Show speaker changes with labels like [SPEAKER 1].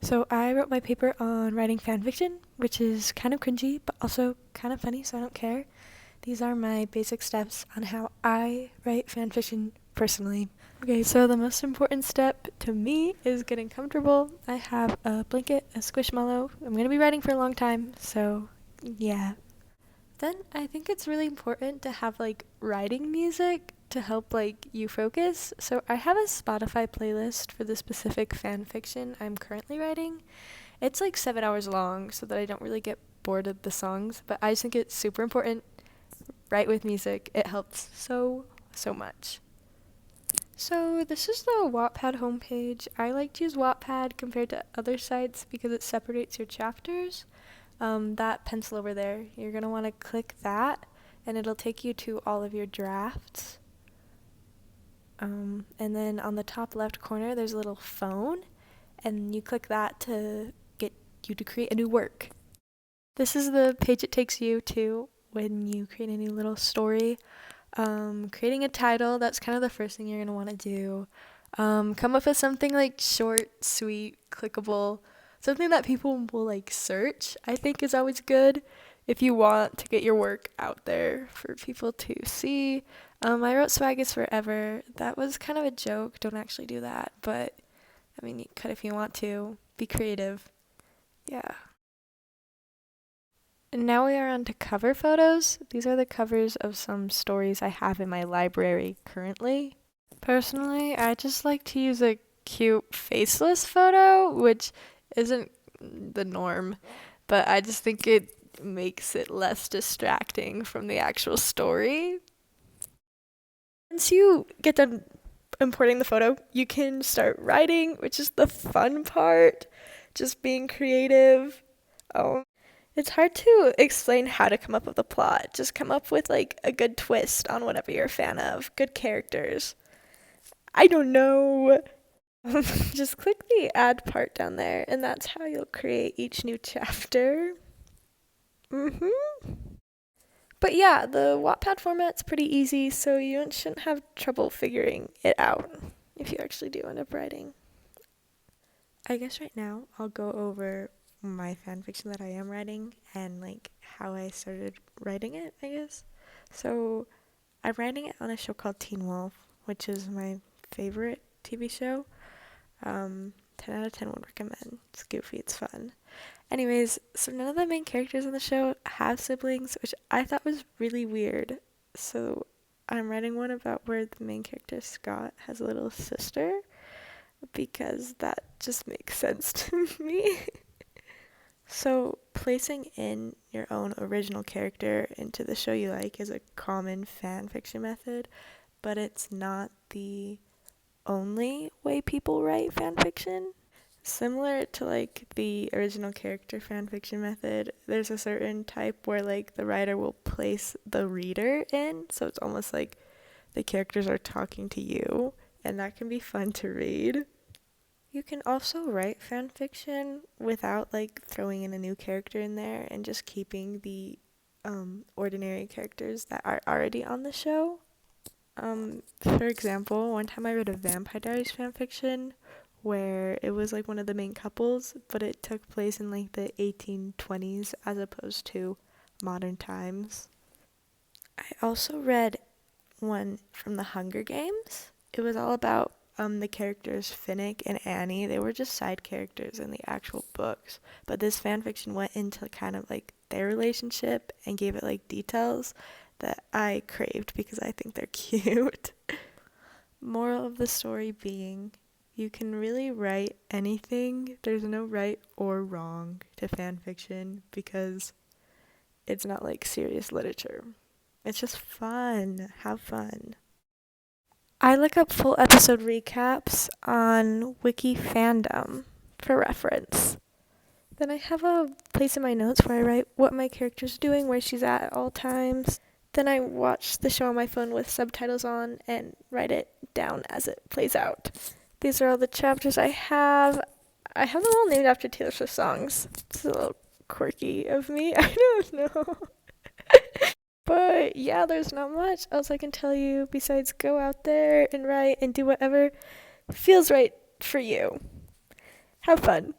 [SPEAKER 1] So I wrote my paper on writing fanfiction, which is kind of cringy, but also kind of funny, so I don't care. These are my basic steps on how I write fanfiction personally. Okay, so the most important step to me is getting comfortable. I have a blanket, a squishmallow. I'm going to be writing for a long time, so yeah. Then I think it's really important to have like writing music to help like you focus. So I have a Spotify playlist for the specific fan fiction I'm currently writing. It's like 7 hours long so that I don't really get bored of the songs, but I just think it's super important. Write with music. It helps so much. So this is the Wattpad homepage. I like to use Wattpad compared to other sites because it separates your chapters. That pencil over there, you're going to want to click that and it'll take you to all of your drafts. And then on the top left corner, there's a little phone, and you click that to get you to create a new work. This is the page it takes you to when you create a new little story. Creating a title, that's kind of the first thing you're going to want to do. Come up with something like short, sweet, clickable, something that people will like search, I think is always good if you want to get your work out there for people to see. I wrote Swag is Forever. That was kind of a joke. Don't actually do that. But, I mean, you could if you want to. Be creative. Yeah. And now we are on to cover photos. These are the covers of some stories I have in my library currently. Personally, I just like to use a cute faceless photo, which isn't the norm, but I just think it makes it less distracting from the actual story. Once you get done importing the photo, you can start writing, which is the fun part, just being creative. It's hard to explain how to come up with a plot. Just come up with like a good twist on whatever you're a fan of, good characters. I don't know. Just click the add part down there, and that's how you'll create each new chapter. But yeah, the Wattpad format's pretty easy, so you shouldn't have trouble figuring it out if you actually do end up writing. I guess right now I'll go over my fanfiction that I am writing and like how I started writing it, I guess. So I'm writing it on a show called Teen Wolf, which is my favorite TV show. 10 out of 10 would recommend. It's goofy, it's fun. Anyways, so none of the main characters on the show have siblings, which I thought was really weird. So I'm writing one about where the main character, Scott, has a little sister because that just makes sense to me. So placing in your own original character into the show you like is a common fan fiction method, but it's not the only way people write fan fiction. Similar to like the original character fan fiction method, there's a certain type where like the writer will place the reader in, so it's almost like the characters are talking to you, and that can be fun to read. You can also write fan fiction without like throwing in a new character in there and just keeping the ordinary characters that are already on the show. For example, one time I read a Vampire Diaries fanfiction where it was like one of the main couples, but it took place in like the 1820s as opposed to modern times. I also read one from the Hunger Games. It was all about the characters Finnick and Annie. They were just side characters in the actual books, but this fanfiction went into kind of like their relationship and gave it like details that I craved because I think they're cute. Moral of the story being, you can really write anything. There's no right or wrong to fan fiction because it's not like serious literature. It's just fun. Have fun. I look up full episode recaps on Wiki Fandom for reference. Then I have a place in my notes where I write what my character's doing, where she's at all times. Then I watch the show on my phone with subtitles on and write it down as it plays out. These are all the chapters I have. I have them all named after Taylor Swift songs. It's a little quirky of me. I don't know. But yeah, there's not much else I can tell you besides go out there and write and do whatever feels right for you. Have fun.